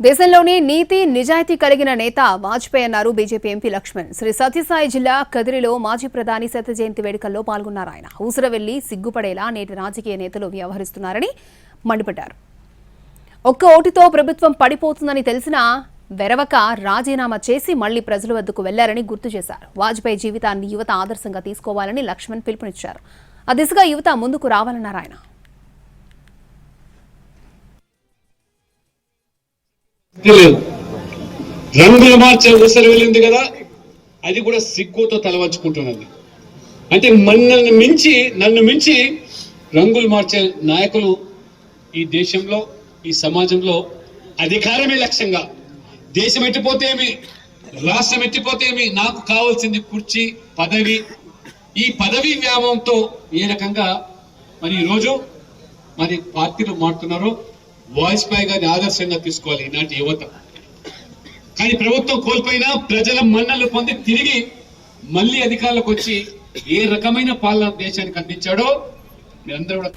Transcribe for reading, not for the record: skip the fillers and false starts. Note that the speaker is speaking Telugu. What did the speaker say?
దేశంలోనే నీతి నిజాయితీ కలిగిన నేత వాజ్పేయి అన్నారు బీజేపీ ఎంపీ లక్ష్మణ్. శ్రీ సత్యసాయి జిల్లా కదిరిలో మాజీ ప్రధాని శత జయంతి వేడుకల్లో పాల్గొన్నారు. ఆయన ఊసర వెళ్లి సిగ్గుపడేలా నేటి రాజకీయ నేతలు వ్యవహరిస్తున్నారని మండిపడ్డారు. ఒక్క ఓటుతో ప్రభుత్వం పడిపోతుందని తెలిసినా వెరవక రాజీనామా చేసి మళ్లీ ప్రజల వద్దకు వెళ్లారని గుర్తు చేశారు. వాజ్పేయి జీవితాన్ని యువత ఆదర్శంగా తీసుకోవాలని లక్ష్మణ్ పిలుపునిచ్చారు. ఆ దిశగా యువత ముందుకు రావాలన్నారు ఆయన. రంగులు మార్చే ఊసరి వెళ్ళింది కదా, అది కూడా సిగ్గుతో తలవంచుకుంటున్నది. అంటే నన్ను మించి రంగులు మార్చే నాయకులు ఈ దేశంలో, ఈ సమాజంలో అధికారమే లక్ష్యంగా, దేశం ఎట్టిపోతేమి, రాష్ట్రం ఎట్టిపోతేమి, నాకు కావాల్సింది కుర్చీ, పదవి, ఈ పదవి వ్యామోహంతో ఏ రకంగా మరి ఈరోజు మరి పార్టీలు మారుతున్నారో వాజ్పేయి గారిని ఆదర్శంగా తీసుకోవాలి ఈనాటి యువత. కానీ ప్రభుత్వం కోల్పోయినా ప్రజల మన్నలు పొంది తిరిగి మళ్ళీ అధికారులకు వచ్చి ఏ రకమైన పాలన దేశానికి అందించాడో మీరందరూ కూడా